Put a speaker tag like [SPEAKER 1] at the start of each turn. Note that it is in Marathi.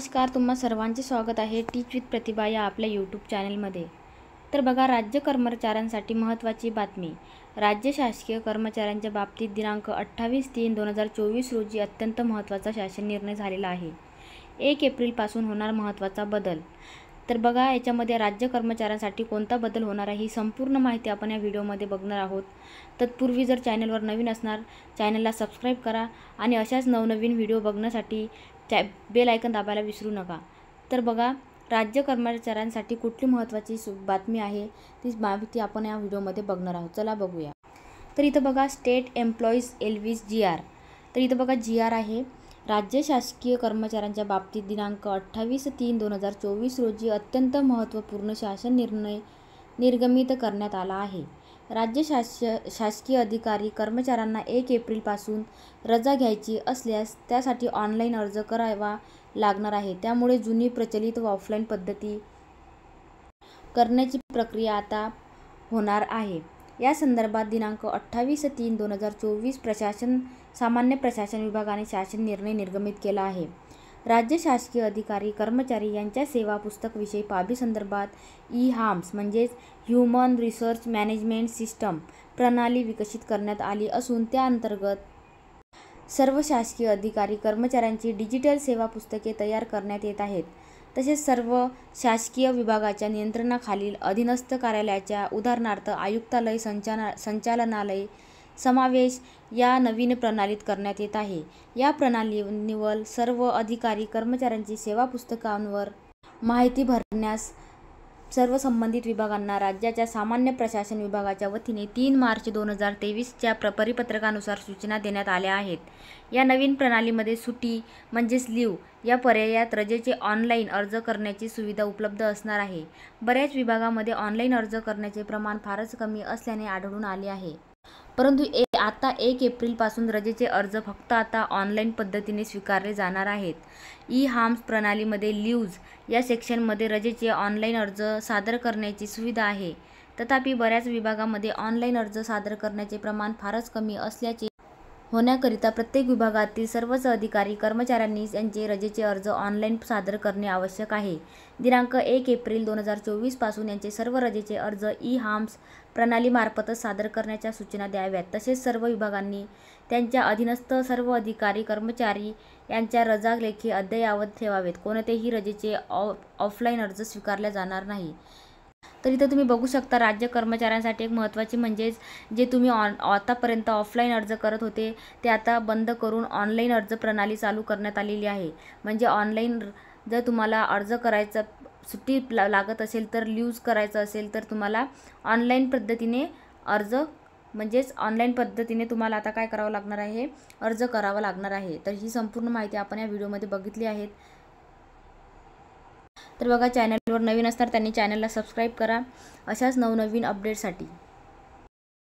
[SPEAKER 1] नमस्कार, तुम्हा सर्वांचे स्वागत आहे टीच विथ प्रतिभा या आपल्या यूट्यूब चॅनलमध्ये। तर बघा, राज्य कर्मचाऱ्यांसाठी महत्त्वाची बातमी। राज्य शासकीय कर्मचाऱ्यांच्या बाबतीत दिनांक 28/3/2024 रोजी अत्यंत महत्त्वाचा शासन निर्णय झालेला आहे। 1 एप्रिलपासून होणार महत्त्वाचा बदल। तर बघा, याच्यामध्ये राज्य कर्मचाऱ्यांसाठी कोणता बदल होणार आहे ही संपूर्ण माहिती आपण या व्हिडिओमध्ये बघणार आहोत। तत्पूर्वी जर चॅनलवर नवीन असणार, चॅनलला सबस्क्राईब करा आणि अशाच नवनवीन व्हिडिओ बघण्यासाठी बेल आयकन दाबायला विसरू नका। तर बघा, राज्य कर्मचाऱ्यांसाठी कुठली महत्त्वाची बातमी आहे ती माहिती आपण या व्हिडिओमध्ये बघणार आहोत। चला बघूया। तर इथं बघा, स्टेट एम्प्लॉईज एल्विस GR। तर इथं बघा, GR आहे। राज्य शासकीय कर्मचाऱ्यांच्या बाबतीत दिनांक 28/3/2024 रोजी अत्यंत महत्त्वपूर्ण शासन निर्णय निर्गमित करण्यात आला आहे। राज्य शासकीय अधिकारी कर्मचाऱ्यांना 1 एप्रिलपासून रजा घ्यायची असल्यास त्यासाठी ऑनलाईन अर्ज करावा लागणार आहे। त्यामुळे जुनी प्रचलित व ऑफलाईन पद्धती करण्याची प्रक्रिया आता होणार आहे। या संदर्भात दिनांक 28/3/2024 सामान्य प्रशासन विभागाने शासन निर्णय निर्गमित केला आहे। राज्य शासकीय अधिकारी कर्मचारी यांच्या सेवा पुस्तक विषयी बाबी संदर्भात ई-हार्म्स म्हणजेच ह्युमन रिसोर्स मॅनेजमेंट सिस्टम प्रणाली विकसित करण्यात आली असून त्या अंतर्गत सर्व शासकीय अधिकारी कर्मचाऱ्यांची डिजिटल सेवा पुस्तके तयार करण्यात येत आहेत। तसेच सर्व शासकीय विभागाच्या नियंत्रणाखालील अधीनस्थ कार्यालयाच्या उदाहरणार्थ आयुक्तालय, संचालनालय समावेश या नवीन प्रणालीत करण्यात येत आहे। या प्रणालीवर सर्व अधिकारी कर्मचाऱ्यांची सेवा पुस्तकांवर माहिती भरण्यास सर्व संबंधित विभागांना राज्याच्या सामान्य प्रशासन विभागाच्या वतीने 3 मार्च 2023 च्या परिपत्रकानुसार सूचना देण्यात आल्या आहेत। या नवीन प्रणालीमध्ये सुट्टी म्हणजेच लीव या पर्यायात रजेचे ऑनलाईन अर्ज करण्याची सुविधा उपलब्ध असणार आहे। बऱ्याच विभागामध्ये ऑनलाईन अर्ज करण्याचे प्रमाण फारच कमी असल्याने आढळून आले आहे। परंतु आता 1 एप्रिलपासून रजेचे अर्ज फक्त आता ऑनलाईन पद्धतीने स्वीकारले जाणार आहेत। ई-हार्म्स प्रणालीमध्ये लीव्ज या सेक्शनमध्ये रजेचे ऑनलाईन अर्ज सादर करण्याची सुविधा आहे। तथापि बऱ्याच विभागामध्ये ऑनलाईन अर्ज सादर करण्याचे प्रमाण फारच कमी असल्याचे होण्याकरिता प्रत्येक विभागातील सर्वच अधिकारी कर्मचाऱ्यांनी त्यांचे रजेचे अर्ज ऑनलाईन सादर करणे आवश्यक आहे। दिनांक 1 एप्रिल 2024 पासून यांचे सर्व रजेचे अर्ज ई-हार्म्स प्रणालीमार्फतच सादर करण्याच्या सूचना द्याव्यात। तसेच सर्व विभागांनी त्यांच्या अधीनस्थ सर्व अधिकारी कर्मचारी यांच्या रजा लेखी अद्ययावत ठेवावेत। कोणतेही रजेचे ऑफलाईन अर्ज स्वीकारला जाणार नाही। तर इथं तुम्ही बघू शकता, राज्य कर्मचाऱ्यांसाठी एक महत्त्वाची म्हणजेच जे तुम्ही आतापर्यंत ऑफलाईन अर्ज करत होते ते आता बंद करून ऑनलाईन अर्ज प्रणाली चालू करण्यात आलेली आहे। म्हणजे ऑनलाईन जर तुम्हाला अर्ज करायचा, सुट्टी लागत असेल तर लीव्ज करायचं असेल तर तुम्हाला ऑनलाईन पद्धतीने अर्ज म्हणजेच ऑनलाईन पद्धतीने तुम्हाला आता काय करावं लागणार आहे, अर्ज करावा लागणार आहे। तर ही संपूर्ण माहिती आपण या व्हिडिओमध्ये बघितली आहे। तर बघा, चॅनलवर नवीन असणार त्यांनी चॅनलला सबस्क्राईब करा अशाच नवनवीन अपडेटसाठी।